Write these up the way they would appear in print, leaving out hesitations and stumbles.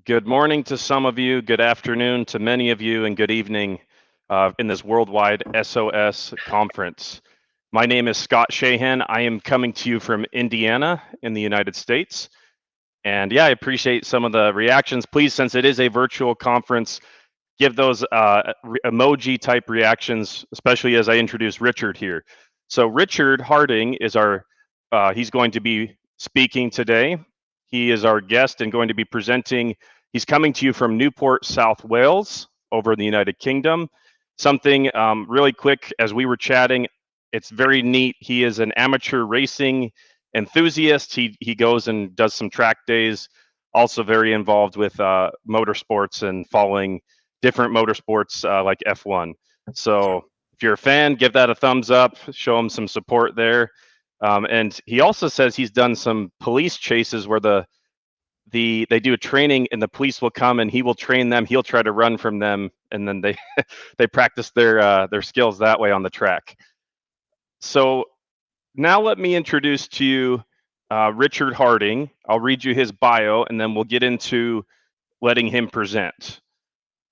Good morning to some of you, good afternoon to many of you, and good evening in this worldwide SOS conference. My name is Scott Shahan. I am coming to you from Indiana in the United States. And yeah, I appreciate some of the reactions. Please, since it is a virtual conference, give those emoji type reactions, especially as I introduce Richard here. So Richard Harding is he's going to be speaking today. He is our guest and going to be presenting. He's coming to you from Newport, South Wales, over in the United Kingdom. Something really quick, as we were chatting, it's very neat. He is an amateur racing enthusiast. He goes and does some track days, also very involved with motorsports and following different motorsports like F1. So if you're a fan, give that a thumbs up, show him some support there. And he also says he's done some police chases where they do a training and the police will come and he will train them. He'll try to run from them, and then they they practice their skills that way on the track. So now let me introduce to you Richard Harding. I'll read you his bio and then we'll get into letting him present.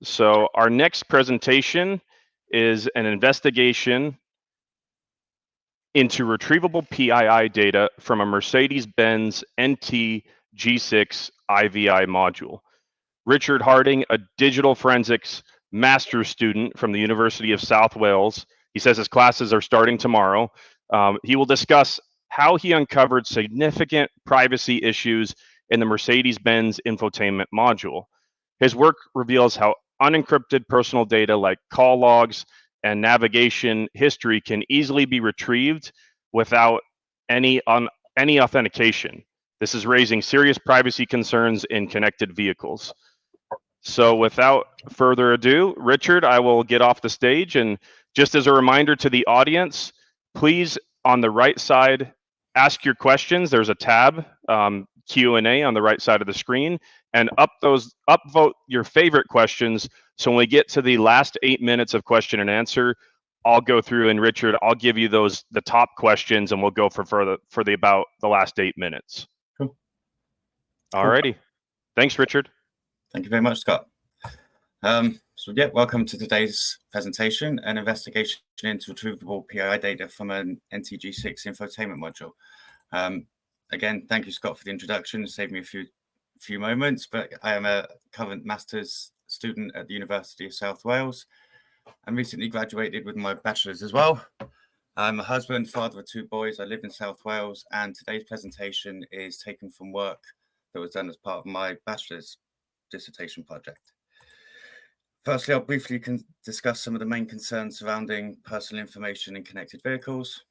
So our next presentation is an investigation into retrievable PII data from a Mercedes-Benz NTG6 IVI module. Richard Harding, a digital forensics master's student from the University of South Wales. He says his classes are starting tomorrow. He will discuss how he uncovered significant privacy issues in the Mercedes-Benz infotainment module. His work reveals how unencrypted personal data like call logs and navigation history can easily be retrieved without any authentication. This is raising serious privacy concerns in connected vehicles. So without further ado, Richard, I will get off the stage. And just as a reminder to the audience, please, on the right side, ask your questions. There's a tab, Q&A on the right side of the screen, and upvote your favorite questions. So when we get to the last 8 minutes of question and answer, I'll go through, and Richard, I'll give you the top questions, and we'll go for about the last 8 minutes. Cool. All righty. Thanks, Richard. Thank you very much, Scott. Welcome to today's presentation, an investigation into retrievable PII data from an NTG6 infotainment module. Again, thank you, Scott, for the introduction. It saved me a few moments, but I am a current master's student at the University of South Wales and recently graduated with my bachelor's as well. I'm a husband, father of 2 boys. I live in South Wales, and today's presentation is taken from work that was done as part of my bachelor's dissertation project. Firstly, I'll briefly discuss some of the main concerns surrounding personal information in connected vehicles,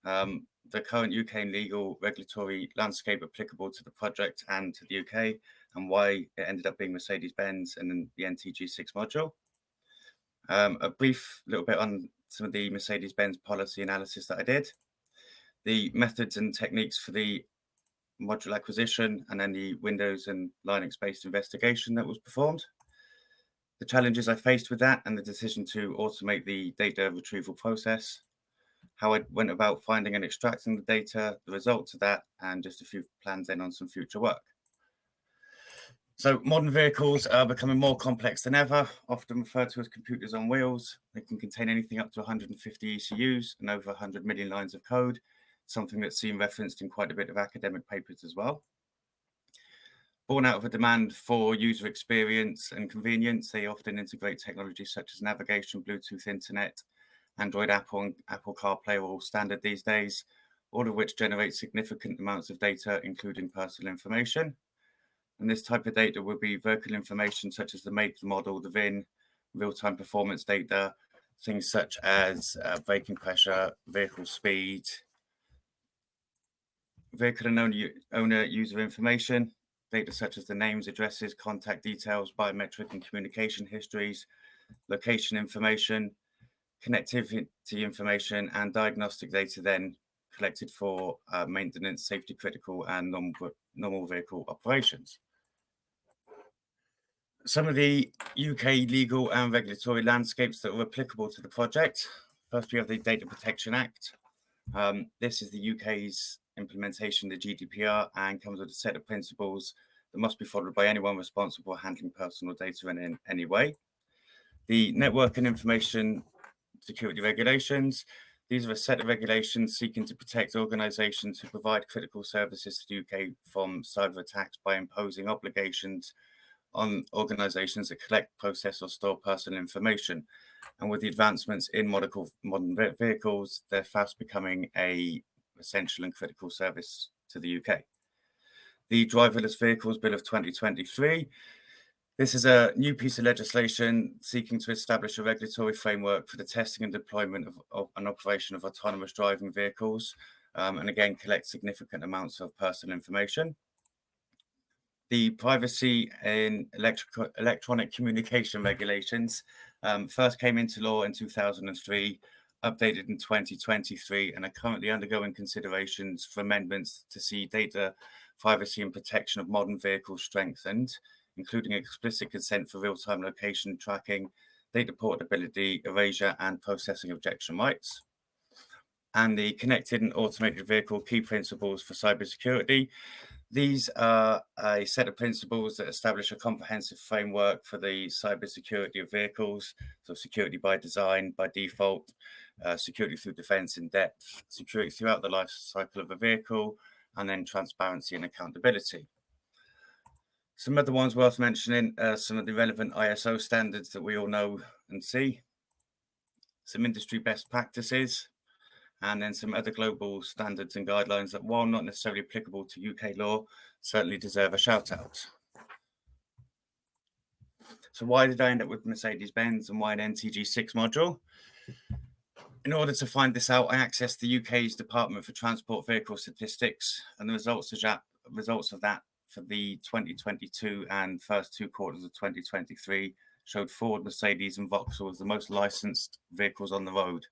the current UK legal regulatory landscape applicable to the project and to the UK, and why it ended up being Mercedes-Benz and then the NTG6 module. A brief little bit on some of the Mercedes-Benz policy analysis that I did, the methods and techniques for the module acquisition, and then the Windows and Linux-based investigation that was performed, the challenges I faced with that, and the decision to automate the data retrieval process, how I went about finding and extracting the data, the results of that, and just a few plans then on some future work. So modern vehicles are becoming more complex than ever, often referred to as computers on wheels. They can contain anything up to 150 ECUs and over 100 million lines of code, something that's seen referenced in quite a bit of academic papers as well. Born out of a demand for user experience and convenience, they often integrate technologies such as navigation, Bluetooth, internet, Android, Apple, and Apple CarPlay are all standard these days, all of which generate significant amounts of data, including personal information. And this type of data will be vehicle information such as the make, the model, the VIN, real-time performance data, things such as braking pressure, vehicle speed, vehicle and owner user information, data such as the names, addresses, contact details, biometric and communication histories, location information, connectivity information, and diagnostic data then collected for maintenance, safety critical, and normal vehicle operations. Some of the UK legal and regulatory landscapes that are applicable to the project. First, we have the Data Protection Act. This is the UK's implementation of the GDPR and comes with a set of principles that must be followed by anyone responsible for handling personal data in any way. The network and information security regulations. These are a set of regulations seeking to protect organisations who provide critical services to the UK from cyber attacks by imposing obligations on organisations that collect, process or store personal information. And with the advancements in modern vehicles, they're fast becoming an essential and critical service to the UK. The Driverless Vehicles Bill of 2023. This is a new piece of legislation seeking to establish a regulatory framework for the testing and deployment of an operation of autonomous driving vehicles, and again, collect significant amounts of personal information. The Privacy in Electronic Communication Regulations first came into law in 2003, updated in 2023, and are currently undergoing considerations for amendments to see data privacy and protection of modern vehicles strengthened, including explicit consent for real-time location tracking, data portability, erasure, and processing objection rights. And the Connected and Automated Vehicle Key Principles for Cybersecurity. These are a set of principles that establish a comprehensive framework for the cybersecurity of vehicles, so security by design, by default, security through defense in depth, security throughout the life cycle of a vehicle, and then transparency and accountability. Some other ones worth mentioning, some of the relevant ISO standards that we all know and see, some industry best practices, and then some other global standards and guidelines that, while not necessarily applicable to UK law, certainly deserve a shout out. So why did I end up with Mercedes-Benz and why an NTG6 module? In order to find this out, I accessed the UK's Department for Transport Vehicle Statistics, and the results of that for the 2022 and first 2 quarters of 2023 showed Ford, Mercedes and Vauxhall as the most licensed vehicles on the road.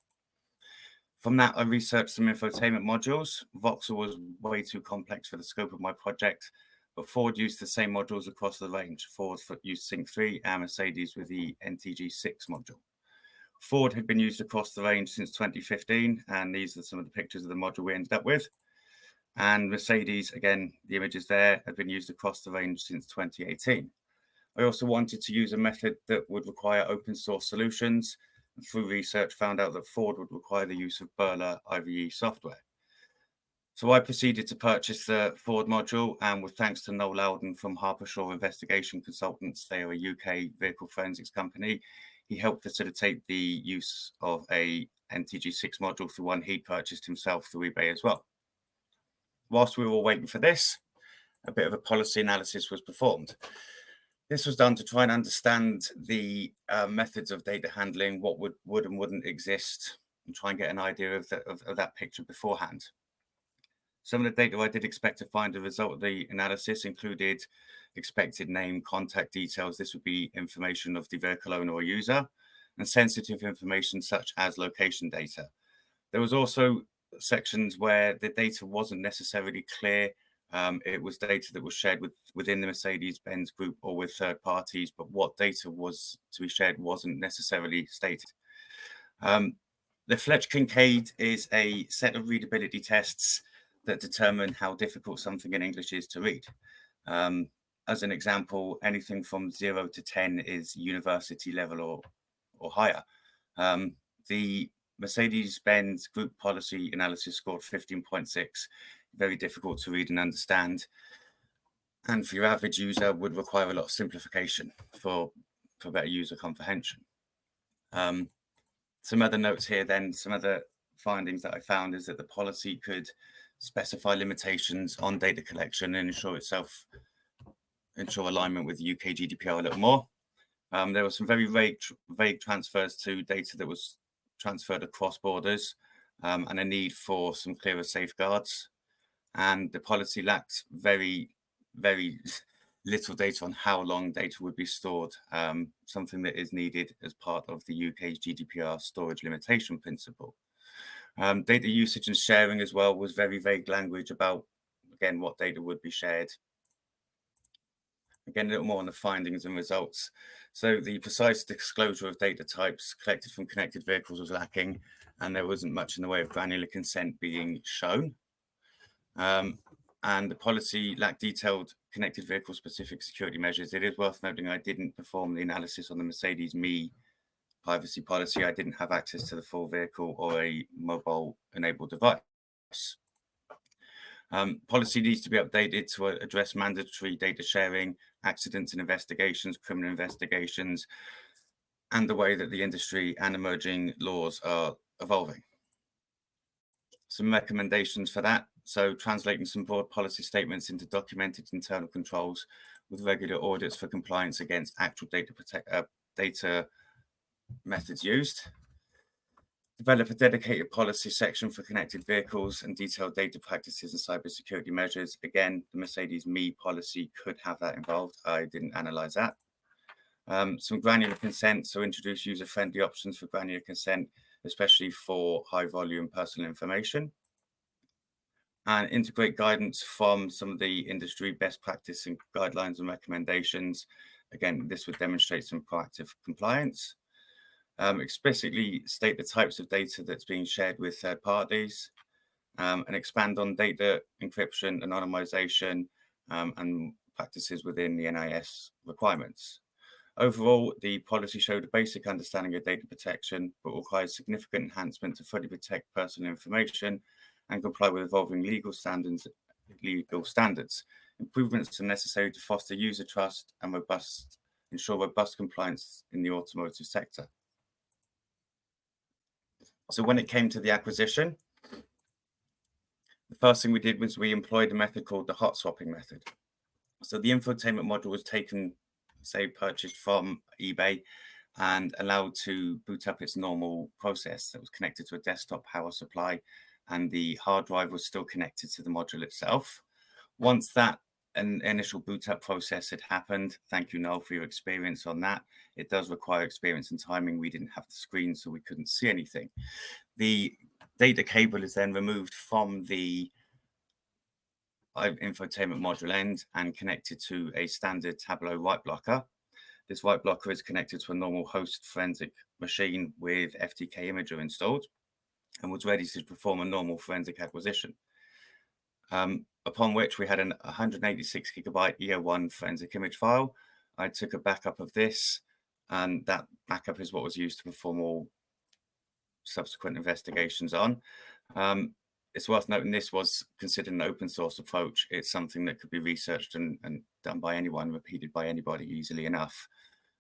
From that, I researched some infotainment modules. Vauxhall was way too complex for the scope of my project, but Ford used the same modules across the range. Ford used Sync 3 and Mercedes with the NTG6 module. Ford had been used across the range since 2015, and these are some of the pictures of the module we ended up with. And Mercedes, again, the images there have been used across the range since 2018. I also wanted to use a method that would require open source solutions. And through research, found out that Ford would require the use of Burla IVI software. So I proceeded to purchase the Ford module, and with thanks to Noel Loudon from Harpershaw Investigation Consultants, they are a UK vehicle forensics company, he helped facilitate the use of a NTG6 module through one he purchased himself through eBay as well. Whilst we were all waiting for this, a bit of a policy analysis was performed. This was done to try and understand the methods of data handling, what would and wouldn't exist, and try and get an idea of that picture beforehand. Some of the data I did expect to find as a result of the analysis included expected name, contact details. This would be information of the vehicle owner or user, and sensitive information such as location data. There was also sections where the data wasn't necessarily clear. It was data that was shared within the Mercedes-Benz group or with third parties, but what data was to be shared wasn't necessarily stated. The Fletch-Kincaid is a set of readability tests that determine how difficult something in English is to read. As an example, anything from 0 to 10 is university level or higher. The Mercedes-Benz group policy analysis scored 15.6, very difficult to read and understand. And for your average user would require a lot of simplification for better user comprehension. Some other notes here then, some other findings that I found is that the policy could specify limitations on data collection and ensure alignment with the UK GDPR a little more. There were some very vague transfers to data that was transferred across borders, and a need for some clearer safeguards. And the policy lacked very, very little data on how long data would be stored, something that is needed as part of the UK's GDPR storage limitation principle. Data usage and sharing as well was very vague language about, again, what data would be shared. Again, a little more on the findings and results. So the precise disclosure of data types collected from connected vehicles was lacking, and there wasn't much in the way of granular consent being shown. And and the policy lacked detailed connected vehicle specific security measures. It is worth noting I didn't perform the analysis on the Mercedes Me privacy policy. I didn't have access to the full vehicle or a mobile enabled device. Policy needs to be updated to address mandatory data sharing, accidents and investigations, criminal investigations, and the way that the industry and emerging laws are evolving. Some recommendations for that. So translating some broad policy statements into documented internal controls with regular audits for compliance against actual data methods used. Develop a dedicated policy section for connected vehicles and detailed data practices and cybersecurity measures. Again, the Mercedes Me policy could have that involved. I didn't analyze that. Some granular consent, so introduce user-friendly options for granular consent, especially for high-volume personal information. And integrate guidance from some of the industry best practice and guidelines and recommendations. Again, this would demonstrate some proactive compliance. Explicitly state the types of data that's being shared with third parties, and expand on data encryption, anonymization, and practices within the NIS requirements. Overall, the policy showed a basic understanding of data protection, but requires significant enhancement to fully protect personal information and comply with evolving legal standards. Improvements are necessary to foster user trust and ensure robust compliance in the automotive sector. So when it came to the acquisition, the first thing we did was we employed a method called the hot swapping method. So the infotainment module was taken, say, purchased from eBay and allowed to boot up its normal process that was connected to a desktop power supply, and the hard drive was still connected to the module itself. Once that an initial boot up process had happened, thank you, Noel, for your experience on that. It does require experience and timing. We didn't have the screen, so we couldn't see anything. The data cable is then removed from the infotainment module end and connected to a standard Tableau write blocker. This write blocker is connected to a normal host forensic machine with FTK Imager installed and was ready to perform a normal forensic acquisition. Upon which we had an 186 gigabyte EO1 forensic image file. I took a backup of this, and that backup is what was used to perform all subsequent investigations on. It's worth noting this was considered an open source approach. It's something that could be researched and done by anyone, repeated by anybody easily enough.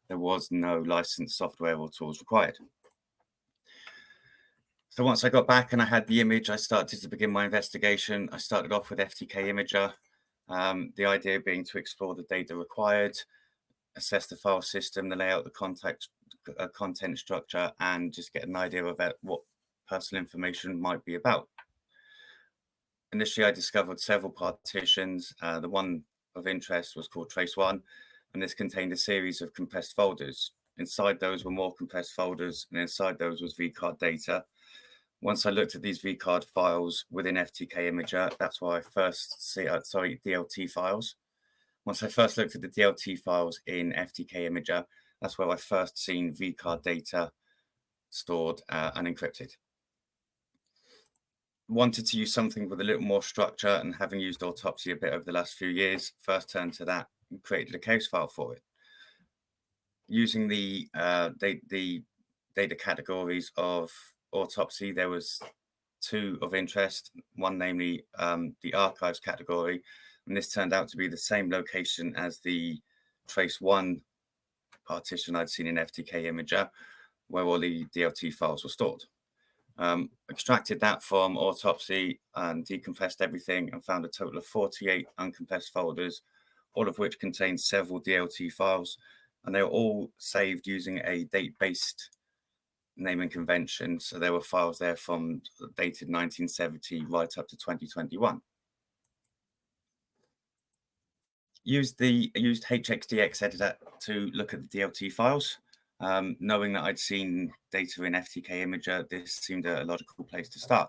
There was no licensed software or tools required. So once I got back and I had the image, I started to begin my investigation. I started off with FTK Imager, the idea being to explore the data required, assess the file system, the layout, the content structure, and just get an idea of what personal information might be about. Initially, I discovered several partitions. The one of interest was called Trace 1, and this contained a series of compressed folders. Inside those were more compressed folders, and inside those was vCard data. Once I looked at these vCard files within FTK Imager, that's why I first DLT files. Once I first looked at the DLT files in FTK Imager, that's where I first seen vCard data stored and encrypted. Wanted to use something with a little more structure, and having used Autopsy a bit over the last few years, first turned to that and created a case file for it. Using the data categories of Autopsy, there was two of interest, one namely the archives category, and this turned out to be the same location as the Trace 1 partition I'd seen in FTK Imager, where all the DLT files were stored. Extracted that from Autopsy and decompressed everything and found a total of 48 uncompressed folders, all of which contained several DLT files, and they were all saved using a date-based naming convention. So there were files there from dated 1970 right up to 2021. Used HXDX editor to look at the DLT files. Knowing that I'd seen data in FTK Imager, this seemed a logical place to start.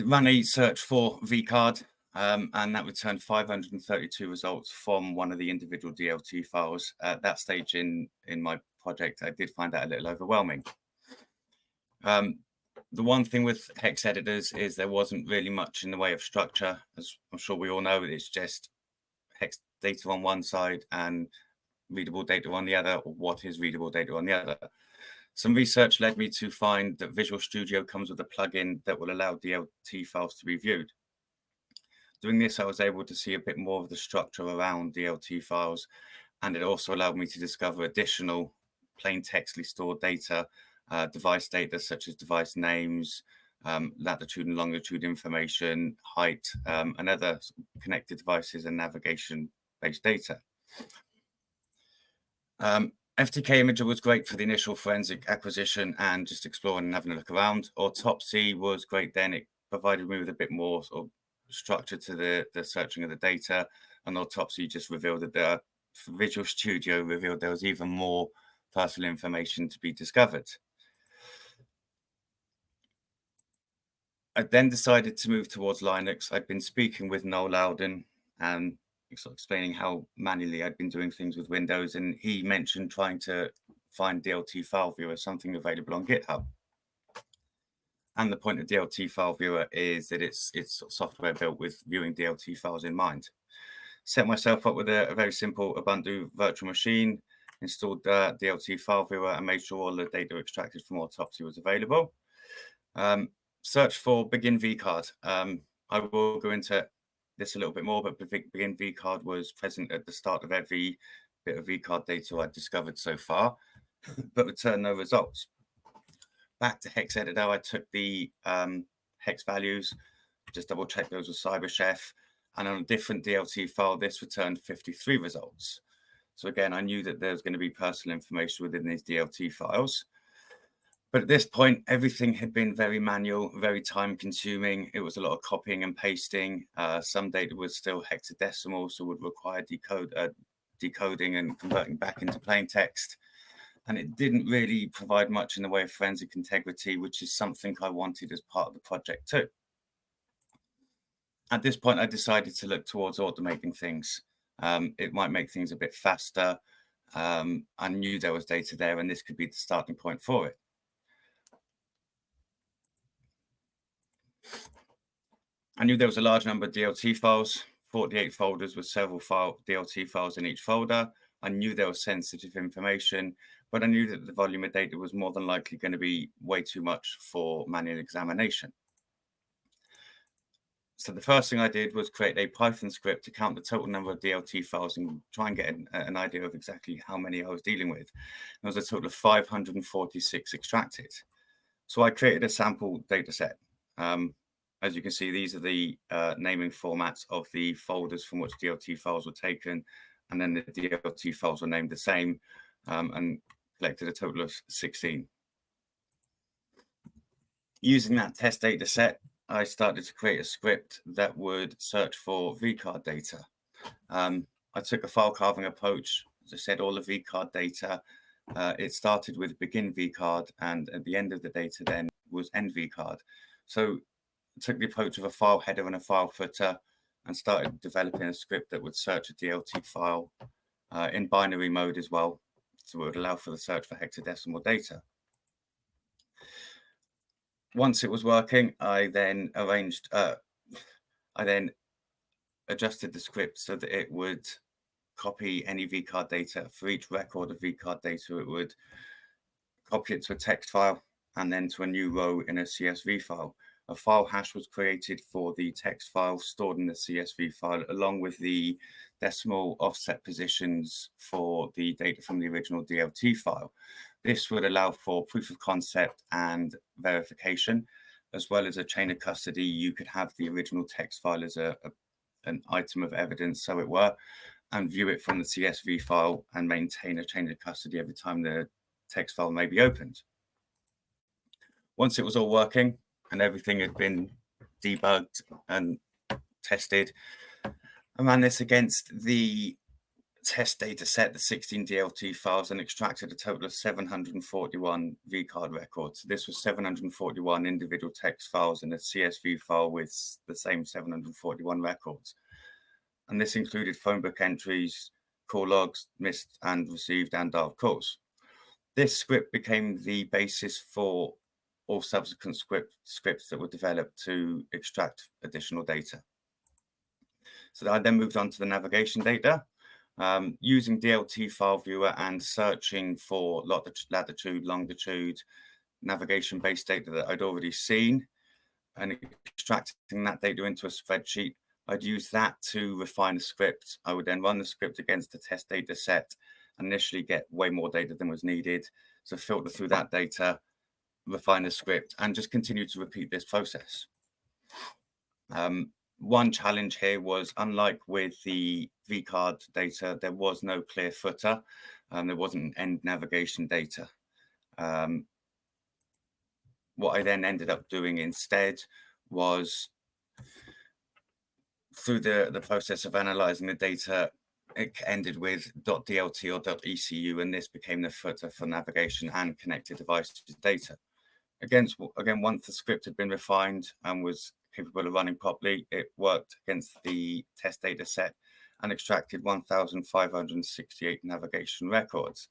Ran a search for vCard, and that returned 532 results from one of the individual DLT files. At that stage in my project, I did find that a little overwhelming. The one thing with hex editors is there wasn't really much in the way of structure. As I'm sure we all know, it's just hex data on one side and readable data on the other, or what is readable data on the other. Some research led me to find that Visual Studio comes with a plugin that will allow DLT files to be viewed. Doing this, I was able to see a bit more of the structure around DLT files, and it also allowed me to discover additional plain textly stored data, device data such as device names, latitude and longitude information, height, and other connected devices and navigation-based data. FTK Imager was great for the initial forensic acquisition and just exploring and having a look around. Autopsy was great then. It provided me with a bit more sort of structure to the searching of the data, and Autopsy just revealed that Visual Studio revealed there was even more personal information to be discovered. I then decided to move towards Linux. I'd been speaking with Noel Loudon and sort of explaining how manually I'd been doing things with Windows, and he mentioned trying to find DLT file viewer, something available on GitHub. And the point of DLT file viewer is that it's software built with viewing DLT files in mind. Set myself up with a very simple Ubuntu virtual machine, installed DLT file viewer, and made sure all the data extracted from Autopsy was available. Search for begin vcard. I will go into this a little bit more, but begin vcard was present at the start of every bit of vcard data I'd discovered so far, but returned no results. Back to hex editor, I took the hex values, just double check those with CyberChef, and on a different DLT file, this returned 53 results. So again, I knew that there was going to be personal information within these DLT files. But at this point, everything had been very manual, very time consuming. It was a lot of copying and pasting. Some data was still hexadecimal, so would require decoding and converting back into plain text. And it didn't really provide much in the way of forensic integrity, which is something I wanted as part of the project too. At this point, I decided to look towards automating things. It might make things a bit faster. I knew there was data there, and this could be the starting point for it. I knew there was a large number of DLT files, 48 folders with several DLT files in each folder. I knew there was sensitive information, but I knew that the volume of data was more than likely going to be way too much for manual examination. So the first thing I did was create a Python script to count the total number of DLT files and try and get an idea of exactly how many I was dealing with. There was a total of 546 extracted. So I created a sample data set. As you can see, these are the naming formats of the folders from which DLT files were taken, and then the DLT files were named the same, and collected a total of 16. Using that test data set, I started to create a script that would search for vcard data. I took a file carving approach. As I said, all the vcard data, it started with begin vcard, and at the end of the data then was end vcard. So took the approach of a file header and a file footer and started developing a script that would search a DLT file in binary mode as well. So it would allow for the search for hexadecimal data. Once it was working, I then adjusted the script so that it would copy any vcard data. For each record of vcard data, it would copy it to a text file and then to a new row in a CSV file. A file hash was created for the text file stored in the CSV file, along with the decimal offset positions for the data from the original DLT file. This would allow for proof of concept and verification, as well as a chain of custody. You could have the original text file as an item of evidence, so it were, and view it from the CSV file and maintain a chain of custody every time the text file may be opened. Once it was all working, and everything had been debugged and tested, I ran this against the test data set, the 16 DLT files, and extracted a total of 741 vcard records. This was 741 individual text files in a CSV file with the same 741 records. And this included phonebook entries, call logs, missed and received and dialed calls. This script became the basis for or subsequent scripts that were developed to extract additional data. So I then moved on to the navigation data. Using DLT file viewer and searching for latitude, longitude, navigation-based data that I'd already seen, and extracting that data into a spreadsheet, I'd use that to refine a script. I would then run the script against the test data set, initially get way more data than was needed, so filter through that data, refine the script, and just continue to repeat this process. One challenge here was, unlike with the vCard data, there was no clear footer, there wasn't end navigation data. What I then ended up doing instead was, through the process of analyzing the data, it ended with .dlt or .ecu, and this became the footer for navigation and connected devices data. Again, once the script had been refined and was capable of running properly, it worked against the test data set and extracted 1,568 navigation records.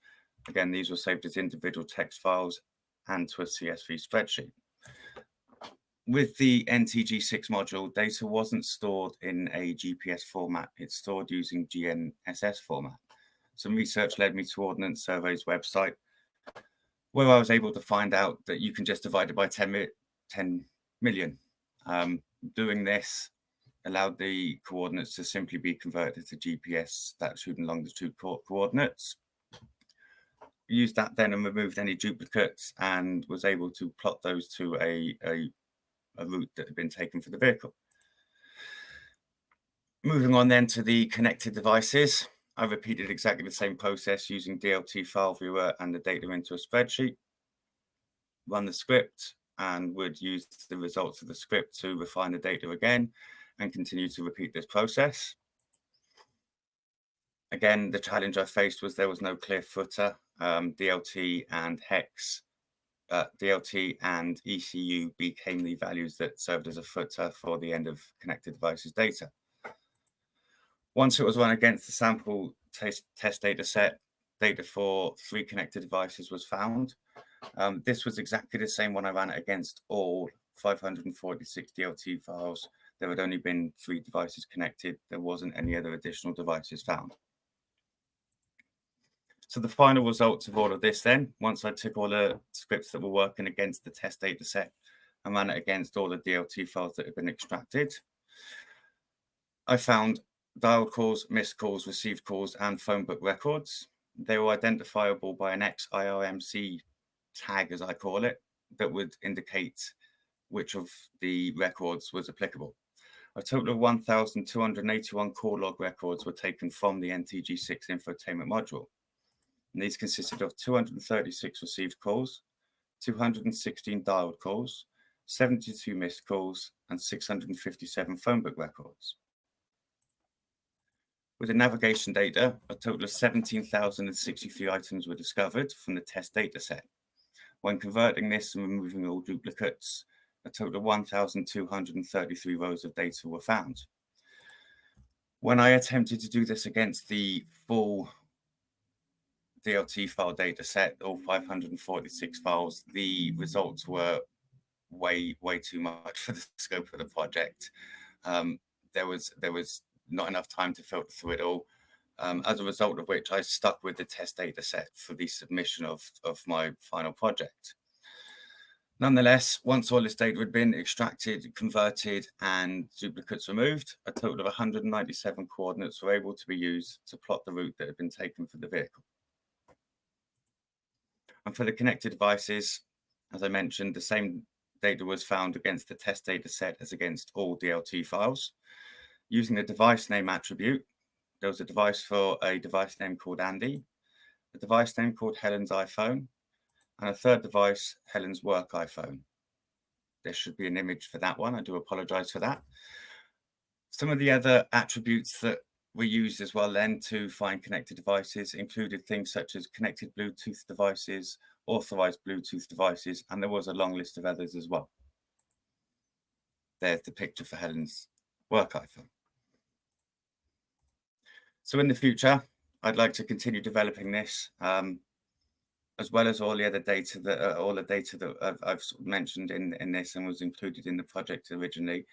Again, these were saved as individual text files and to a CSV spreadsheet. With the NTG6 module, data wasn't stored in a GPS format. It's stored using GNSS format. Some research led me to Ordnance Survey's website, where I was able to find out that you can just divide it by 10 million. Doing this allowed the coordinates to simply be converted to GPS latitude and longitude coordinates. Used that then and removed any duplicates, and was able to plot those to a route that had been taken for the vehicle. Moving on then to the connected devices, I repeated exactly the same process using DLT file viewer and the data into a spreadsheet, run the script, and would use the results of the script to refine the data again and continue to repeat this process. Again, the challenge I faced was there was no clear footer. DLT and hex, DLT and ECU became the values that served as a footer for the end of connected devices data. Once it was run against the sample test data set, data for 3 connected devices was found. This was exactly the same when I ran it against all 546 DLT files. There had only been 3 devices connected. There wasn't any other additional devices found. So the final results of all of this then, once I took all the scripts that were working against the test data set and ran it against all the DLT files that had been extracted, I found dialed calls, missed calls, received calls, and phone book records. They were identifiable by an XIRMC tag, as I call it, that would indicate which of the records was applicable. A total of 1,281 call log records were taken from the NTG6 infotainment module. And these consisted of 236 received calls, 216 dialed calls, 72 missed calls, and 657 phone book records. With the navigation data, a total of 17,063 items were discovered from the test data set. When converting this and removing all duplicates, a total of 1,233 rows of data were found. When I attempted to do this against the full DLT file data set, all 546 files, the results were way too much for the scope of the project. There was not enough time to filter through it all, as a result of which I stuck with the test data set for the submission of my final project. Nonetheless, once all this data had been extracted, converted, and duplicates removed, a total of 197 coordinates were able to be used to plot the route that had been taken for the vehicle. And for the connected devices, as I mentioned, the same data was found against the test data set as against all DLT files. Using the device name attribute, there was a device for a device name called Andy, a device name called Helen's iPhone, and a third device, Helen's work iPhone. There should be an image for that one. I do apologize for that. Some of the other attributes that were used as well then to find connected devices included things such as connected Bluetooth devices, authorized Bluetooth devices, and there was a long list of others as well. There's the picture for Helen's work iPhone. So in the future, I'd like to continue developing this. as well as all the other data that I've mentioned in this and was included in the project originally,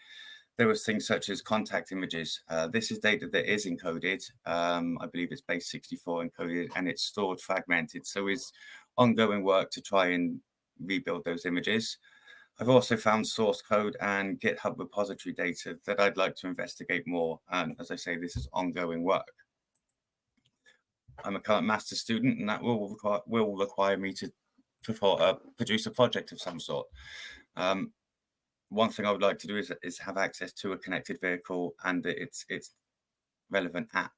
there was things such as contact images. This is data that is encoded. I believe it's base 64 encoded, and it's stored fragmented. So it's ongoing work to try and rebuild those images. I've also found source code and GitHub repository data that I'd like to investigate more. And as I say, this is ongoing work. I'm a current master's student, and that will require me to produce a project of some sort. One thing I would like to do is have access to a connected vehicle and its relevant app,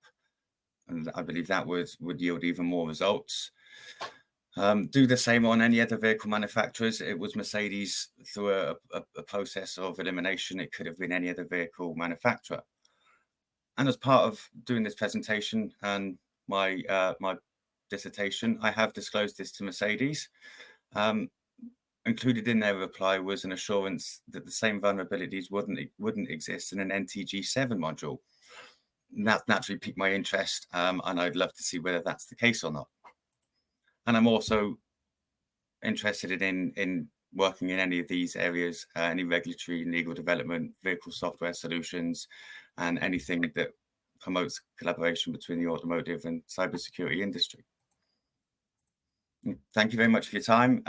and I believe that would yield even more results. Do the same on any other vehicle manufacturers. It was Mercedes through a process of elimination. It could have been any other vehicle manufacturer. And as part of doing this presentation and my dissertation, I have disclosed this to Mercedes. Included in their reply was an assurance that the same vulnerabilities wouldn't exist in an NTG7 module. And that naturally piqued my interest, and I'd love to see whether that's the case or not. And I'm also interested in working in any of these areas, any regulatory and legal development, vehicle software solutions, and anything that promotes collaboration between the automotive and cybersecurity industry. Thank you very much for your time.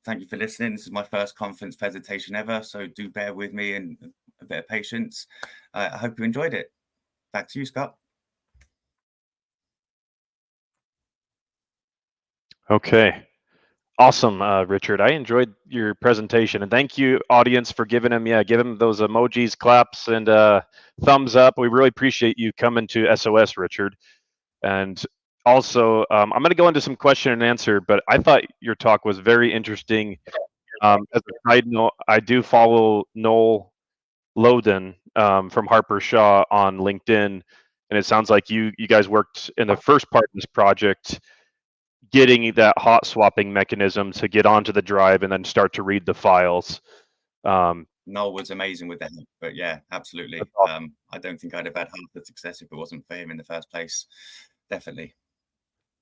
Thank you for listening. This is my first conference presentation ever, so do bear with me and a bit of patience. I hope you enjoyed it. Back to you, Scott. Okay. Awesome, Richard. I enjoyed your presentation, and thank you, audience, for giving him those emojis, claps, and thumbs up. We really appreciate you coming to SOS, Richard. And also, I'm going to go into some question and answer, but I thought your talk was very interesting. As a side note, I do follow Noel Loden from Harper Shaw on LinkedIn, and it sounds like you guys worked in the first part of this project, getting that hot swapping mechanism to get onto the drive and then start to read the files. Noel was amazing with that, but yeah, absolutely. Awesome. I don't think I'd have had half the success if it wasn't for him in the first place. Definitely.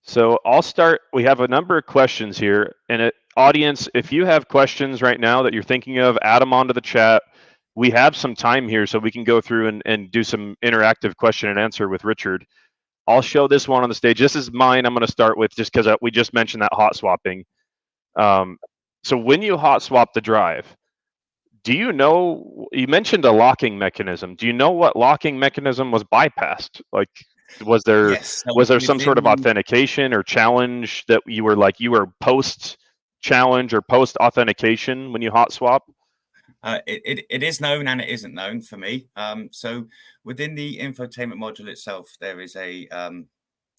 So I'll start. We have a number of questions here, and audience, if you have questions right now that you're thinking of, add them onto the chat. We have some time here, so we can go through and do some interactive question and answer with Richard. I'll show this one on the stage. This is mine. I'm going to start with just because we just mentioned that hot swapping. So when you hot swap the drive, do you know, you mentioned a locking mechanism. Do you know what locking mechanism was bypassed? Like, was there some sort of authentication or challenge that you were post challenge or post authentication when you hot swap? It is known and it isn't known for me. So within the infotainment module itself, there is a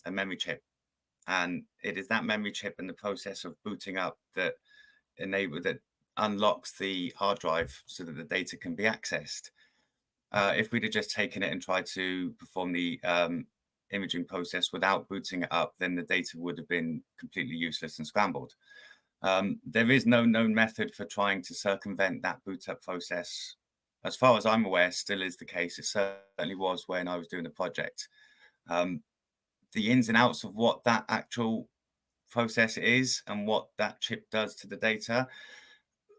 memory chip, and it is that memory chip and the process of booting up that unlocks the hard drive so that the data can be accessed. If we'd have just taken it and tried to perform the imaging process without booting it up, then the data would have been completely useless and scrambled. There is no known method for trying to circumvent that boot up process. As far as I'm aware, still is the case. It certainly was when I was doing the project. The ins and outs of what that actual process is and what that chip does to the data,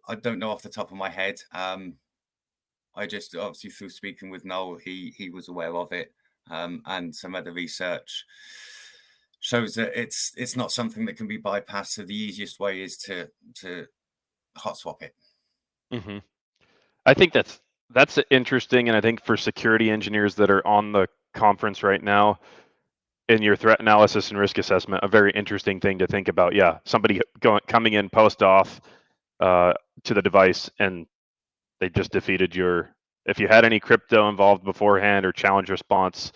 I don't know off the top of my head. I just, obviously through speaking with Noel, he was aware of it, and some other research shows that it's not something that can be bypassed. So the easiest way is to hot swap it. Mm-hmm. I think that's interesting, and I think for security engineers that are on the conference right now, in your threat analysis and risk assessment, a very interesting thing to think about. Yeah, somebody coming in post auth to the device, and they just defeated if you had any crypto involved beforehand or challenge response,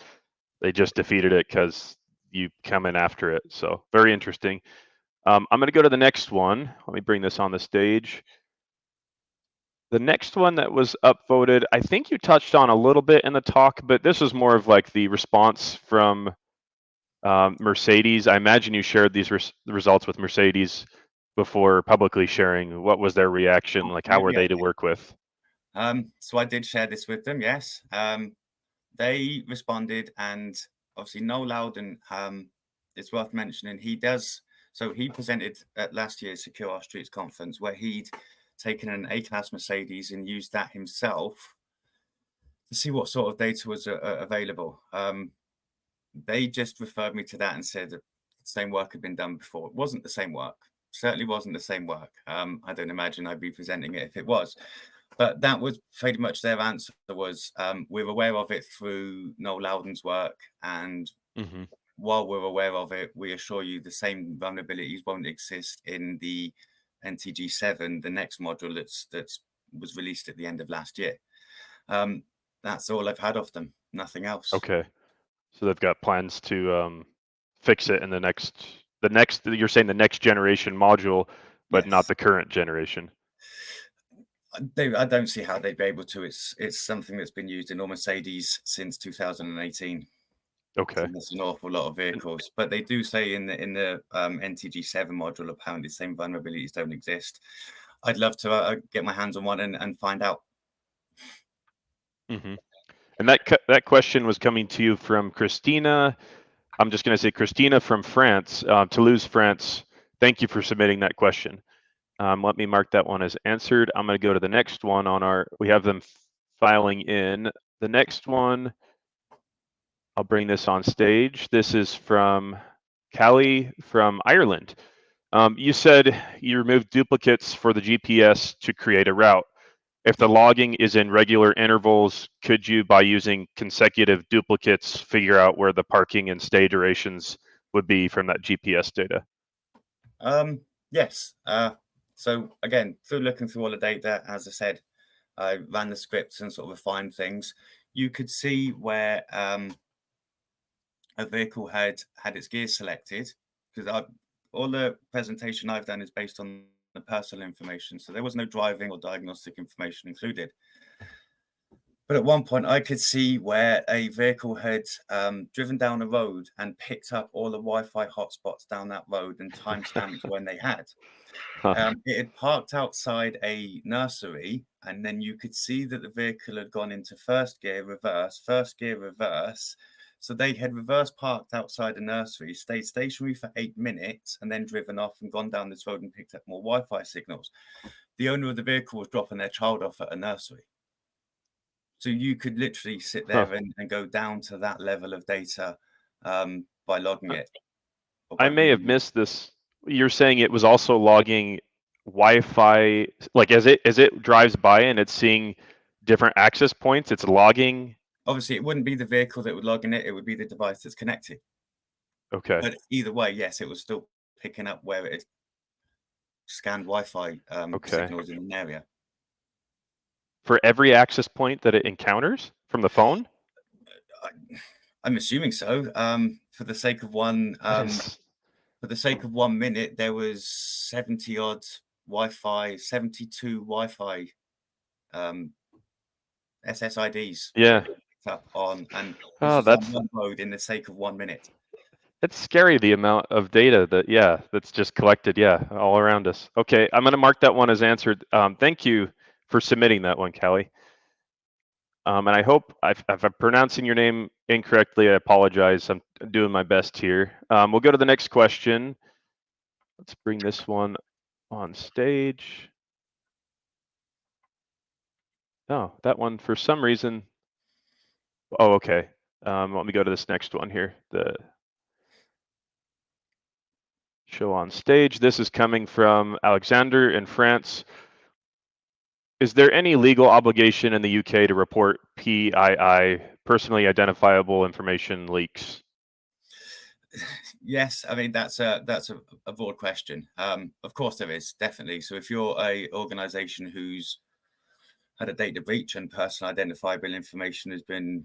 they just defeated it because you come in after it. So very interesting. I'm going to go to the next one. Let me bring this on the stage. The next one that was upvoted, I think you touched on a little bit in the talk, but this was more of like the response from Mercedes. I imagine you shared these results with Mercedes before publicly sharing. What was their reaction? Like, how were they to work with? So I did share this with them, yes. They responded, and obviously Noel Loudon, it's worth mentioning, he does So he presented at last year's Secure Our Streets conference, where he'd taken an A-class Mercedes and used that himself to see what sort of data was available. They just referred me to that and said that the same work had been done before. It wasn't the same work. Certainly wasn't the same work. I don't imagine I'd be presenting it if it was. But that was pretty much their answer was, we're aware of it through Noel Loudon's work. And while we're aware of it, we assure you the same vulnerabilities won't exist in the NTG6, the next module that was released at the end of last year. That's all I've had of them, nothing else. Okay. So they've got plans to fix it in the next, you're saying the next generation module, but Yes. not the current generation. I don't see how they'd be able to. It's something that's been used in all Mercedes since 2018. Okay. And that's an awful lot of vehicles, but they do say in the NTG6 module, apparently the same vulnerabilities don't exist. I'd love to get my hands on one and find out. And that question was coming to you from Christina. I'm just going to say Christina from France, Toulouse, France. Thank you for submitting that question. Let me mark that one as answered. I'm going to go to the next one on our, we have them filing in. The next one, I'll bring this on stage. This is from Callie from Ireland. You said you removed duplicates for the GPS to create a route. If the logging is in regular intervals, could you, by using consecutive duplicates, figure out where the parking and stay durations would be from that GPS data? Yes. So again, through looking through all the data, as I said, I ran the scripts and sort of refined things. You could see where a vehicle had its gears selected, because all the presentation I've done is based on the personal information. So there was no driving or diagnostic information included. But at one point, I could see where a vehicle had driven down a road and picked up all the Wi-Fi hotspots down that road and timestamped when they had. It had parked outside a nursery, and then you could see that the vehicle had gone into first gear, reverse, first gear, reverse. So they had reverse parked outside a nursery, stayed stationary for 8 minutes, and then driven off and gone down this road and picked up more Wi-Fi signals. The owner of the vehicle was dropping their child off at a nursery. So you could literally sit there and go down to that level of data by logging it. I may have missed this. You're saying it was also logging Wi-Fi, like as it drives by and it's seeing different access points, it's logging. Obviously, it wouldn't be the vehicle that would log in it. It would be the device that's connected. Okay. But either way, yes, it was still picking up where it scanned Wi-Fi signals in an area. For every access point that it encounters from the phone? I'm assuming so. For the sake of one, for the sake of 1 minute, there was 70 odd Wi-Fi, 72 Wi-Fi SSIDs. Yeah. Up on, and that's on one road in the sake of 1 minute. It's scary, the amount of data that's just collected, all around us. Okay, I'm going to mark that one as answered. Thank you for submitting that one, Callie. And I hope if I'm pronouncing your name incorrectly, I apologize. I'm doing my best here. We'll go to the next question. Let's bring this one on stage. Oh, that one for some reason. Oh, okay. Let me go to this next one here. The show on stage. This is coming from Alexander in France. Is there any legal obligation in the UK to report PII, personally identifiable information leaks? Yes, I mean that's a broad question. Of course there is, definitely. So if you're a organization who's had a data breach and personal identifiable information has been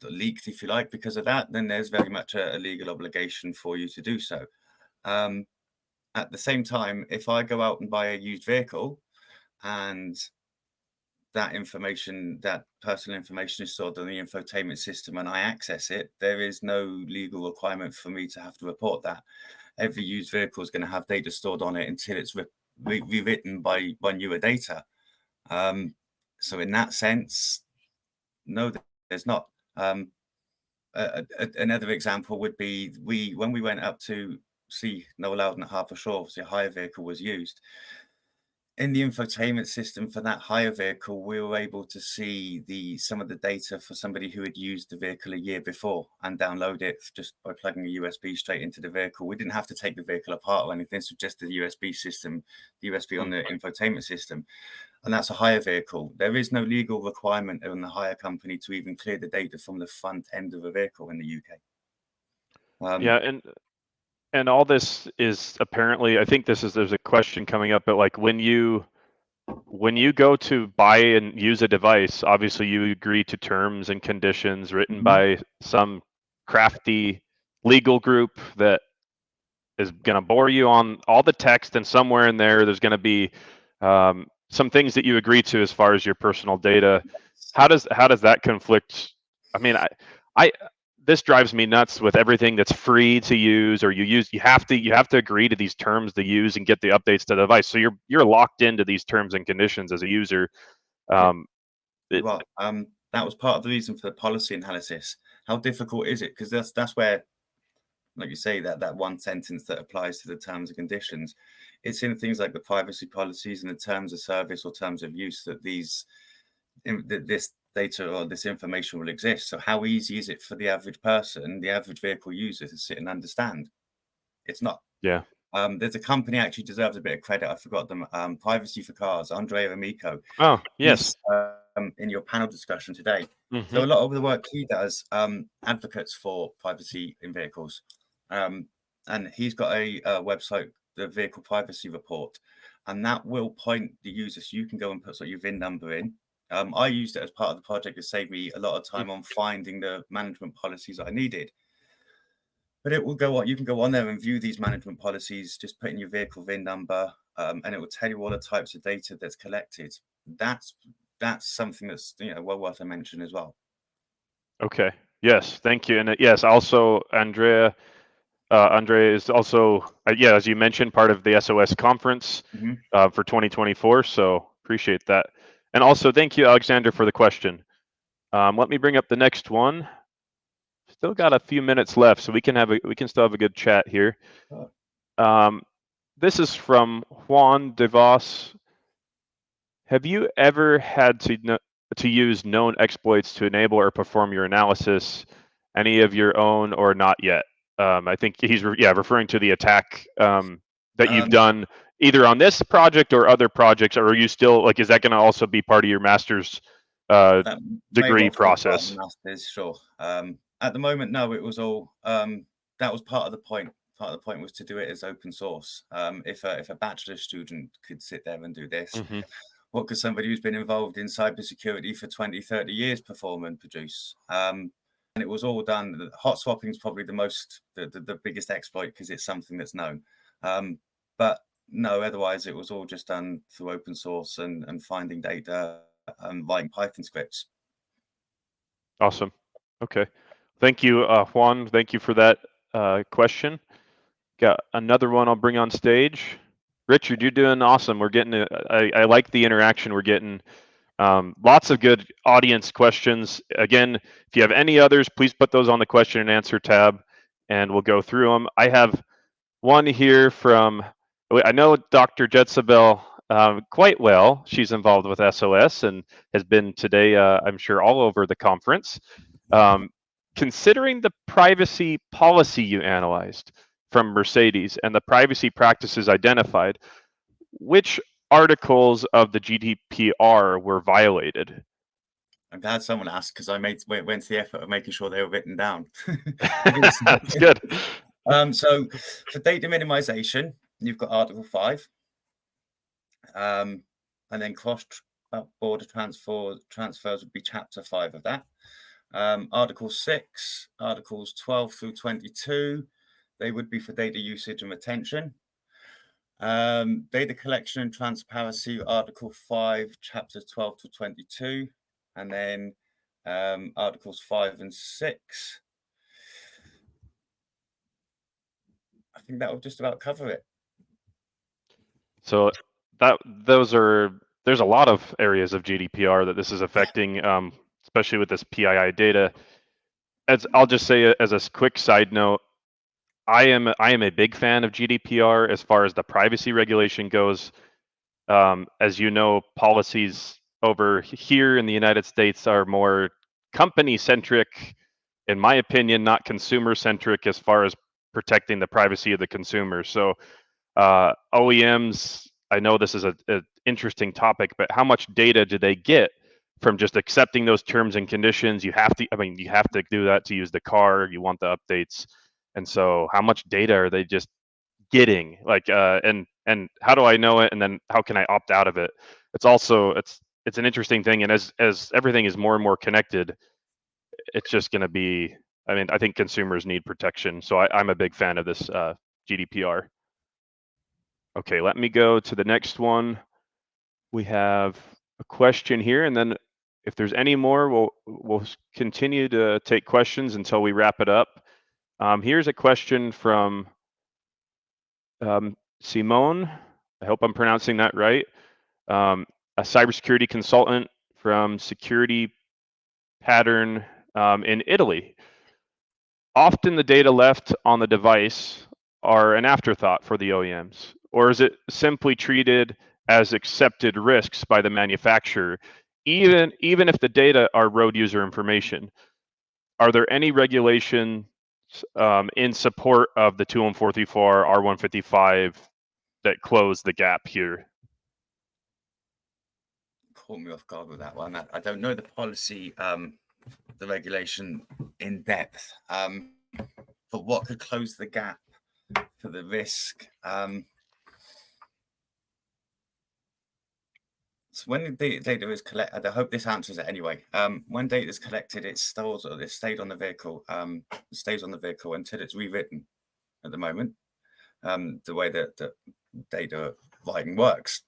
leaked, if you like, because of that, then there's very much a legal obligation for you to do so. At the same time, if I go out and buy a used vehicle and that information, that personal information is stored on the infotainment system and I access it, there is no legal requirement for me to have to report that. Every used vehicle is going to have data stored on it until it's rewritten by newer data. So in that sense, no, there's not. Another example would be when we went up to see no louder than half a shore. Obviously, a hire vehicle was used. In the infotainment system for that hire vehicle, we were able to see some of the data for somebody who had used the vehicle a year before and download it just by plugging a USB straight into the vehicle. We didn't have to take the vehicle apart or anything. So just the USB system, the USB on the infotainment system. And that's a hire vehicle. There is no legal requirement on the hire company to even clear the data from the front end of a vehicle in the UK. Yeah, and all this is apparently, I think there's a question coming up, but like when you go to buy and use a device, obviously you agree to terms and conditions written by some crafty legal group that is going to bore you on all the text, and somewhere in there's going to be some things that you agree to as far as your personal data. How does that conflict? I mean, I this drives me nuts with everything that's free to use, or you have to agree to these terms to use and get the updates to the device. So you're locked into these terms and conditions as a user. That was part of the reason for the policy analysis. How difficult is it? Because that's where, like you say, that one sentence that applies to the terms and conditions, it's in things like the privacy policies and the terms of service or terms of use that this data or this information will exist. So how easy is it for the average person, the average vehicle user, to sit and understand? It's not. Yeah. There's a company actually deserves a bit of credit. I forgot them. Privacy for Cars, Andrea Amico. Oh, yes. In your panel discussion today. Mm-hmm. So a lot of the work he does, advocates for privacy in vehicles. And he's got a website, the Vehicle Privacy Report, and that will point the user. So you can go and put your VIN number in. I used it as part of the project to save me a lot of time on finding the management policies I needed. But it will go on. You can go on there and view these management policies, just put in your vehicle VIN number, and it will tell you all the types of data that's collected. That's something that's well worth a mention as well. Okay. Yes. Thank you. And yes, also Andrea is also as you mentioned, part of the SOS conference for 2024. So appreciate that. And also thank you, Alexander, for the question. Let me bring up the next one. Still got a few minutes left, so we can still have a good chat here. This is from Juan De Vos. Have you ever had to use known exploits to enable or perform your analysis, any of your own or not yet? I think he's referring to the attack that you've done either on this project or other projects, or are you still is that going to also be part of your master's degree process? Master's, sure. At the moment, no, it was all that was part of the point. Part of the point was to do it as open source. If a bachelor student could sit there and do this, what could somebody who's been involved in cybersecurity for 20, 30 years perform and produce? And it was all done. Hot swapping is probably the biggest exploit because it's something that's known. But no, otherwise it was all just done through open source and finding data and writing Python scripts. Awesome. Okay. Thank you, Juan. Thank you for that question. Got another one I'll bring on stage. Richard, you're doing awesome. We're getting I like the interaction we're getting. Lots of good audience questions. Again, if you have any others, please put those on the question and answer tab, and we'll go through them. I have one here I know Dr. Jetsabel quite well. She's involved with SOS and has been today, I'm sure, all over the conference. Considering the privacy policy you analyzed from Mercedes and the privacy practices identified, which articles of the GDPR were violated? I'm glad someone asked because I went to the effort of making sure they were written down. That's good. So for data minimization, you've got Article 5, and then cross-border transfers would be Chapter 5 of that. Article 6, Articles 12 through 22, they would be for data usage and retention. Data collection and transparency, Article 5, Chapters 12 to 22, and then Articles 5 and 6. I think that will just about cover it. So there's a lot of areas of GDPR that this is affecting, especially with this PII data. I'll just say as a quick side note, I am a big fan of GDPR as far as the privacy regulation goes. As you know, policies over here in the United States are more company centric, in my opinion, not consumer centric as far as protecting the privacy of the consumer. So OEMs, I know this is an interesting topic, but how much data do they get from just accepting those terms and conditions? You have to, I mean, you have to do that to use the car. You want the updates, and so how much data are they just getting? Like, and how do I know it? And then how can I opt out of it? It's also it's an interesting thing, and as everything is more and more connected, it's just going to be. I mean, I think consumers need protection, so I'm a big fan of this GDPR. Okay, let me go to the next one. We have a question here, and then if there's any more, we'll continue to take questions until we wrap it up. Here's a question from Simone. I hope I'm pronouncing that right. A cybersecurity consultant from Security Pattern in Italy. Often the data left on the device are an afterthought for the OEMs, or is it simply treated as accepted risks by the manufacturer, even if the data are road user information? Are there any regulations in support of the 21434 R155 that close the gap here? Caught me off guard with that one. I don't know the policy, the regulation in depth, but what could close the gap for the risk? So when the data is collected, I hope this answers it anyway. When data is collected, it stores or it stayed on the vehicle, stays on the vehicle until it's rewritten. At the moment, the way that the data writing works,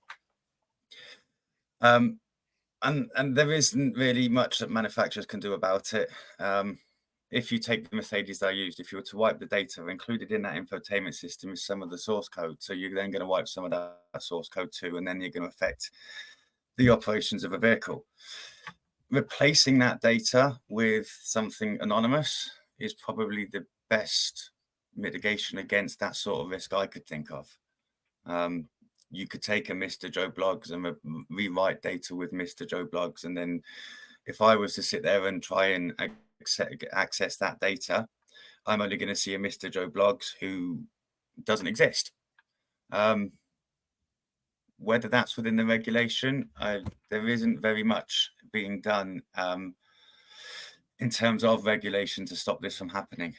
and there isn't really much that manufacturers can do about it. If you take the Mercedes that I used, if you were to wipe the data included in that infotainment system is some of the source code, so you're then going to wipe some of that source code too, and then you're going to affect the operations of a vehicle. Replacing that data with something anonymous is probably the best mitigation against that sort of risk I could think of. You could take a Mr. Joe Bloggs and rewrite data with Mr. Joe Bloggs, and then if I was to sit there and try and access that data, I'm only going to see a Mr. Joe Bloggs who doesn't exist. Whether that's within the regulation, there isn't very much being done in terms of regulation to stop this from happening.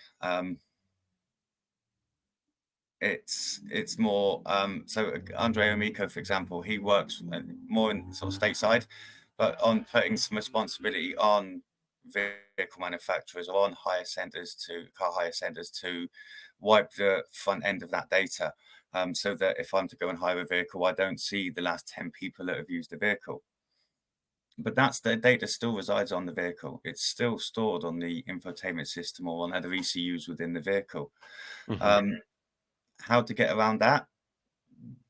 It's more so Andre Amico, for example, he works more in sort of stateside, but on putting some responsibility on vehicle manufacturers or on car hire senders to wipe the front end of that data, so that if I'm to go and hire a vehicle, I don't see the last 10 people that have used the vehicle. But that's the data still resides on the vehicle. It's still stored on the infotainment system or on other ECUs within the vehicle. Mm-hmm. How to get around that?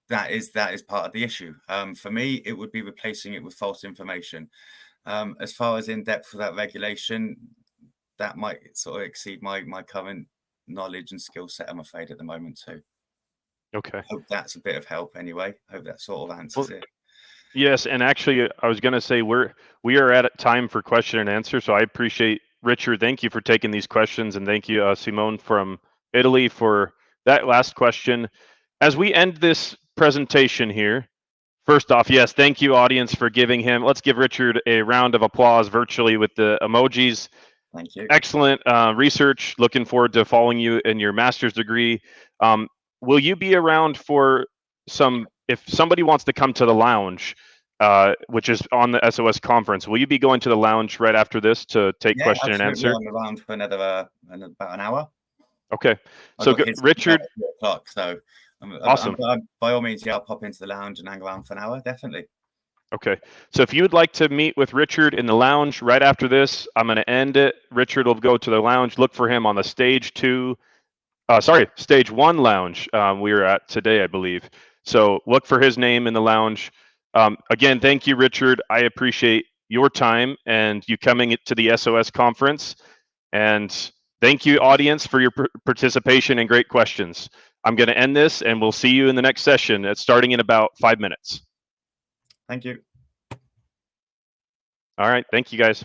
That is part of the issue. For me, it would be replacing it with false information. As far as in depth for that regulation, that might sort of exceed my current knowledge and skill set, I'm afraid, at the moment too. Okay. Hope that's a bit of help anyway. Hope that sort of answers it. Yes, and actually, I was going to say we are at time for question and answer. So I appreciate Richard. Thank you for taking these questions, and thank you, Simone from Italy, for that last question. As we end this presentation here, first off, yes, thank you, audience, for giving him. Let's give Richard a round of applause virtually with the emojis. Thank you. Excellent research. Looking forward to following you in your master's degree. Will you be around for if somebody wants to come to the lounge, which is on the SOS conference, will you be going to the lounge right after this to take question and answer? I'm around for about an hour. Okay. So Richard. So awesome. By all means, I'll pop into the lounge and hang around for an hour, definitely. Okay. So if you would like to meet with Richard in the lounge right after this, I'm going to end it. Richard will go to the lounge. Look for him on the stage 1 lounge we were at today, I believe. So look for his name in the lounge. Again, thank you, Richard. I appreciate your time and you coming to the SOS conference. And Thank you, audience, for your participation and great questions. I'm going to end this, and we'll see you in the next session. It's starting in about 5 minutes. Thank you. All right. Thank you, guys.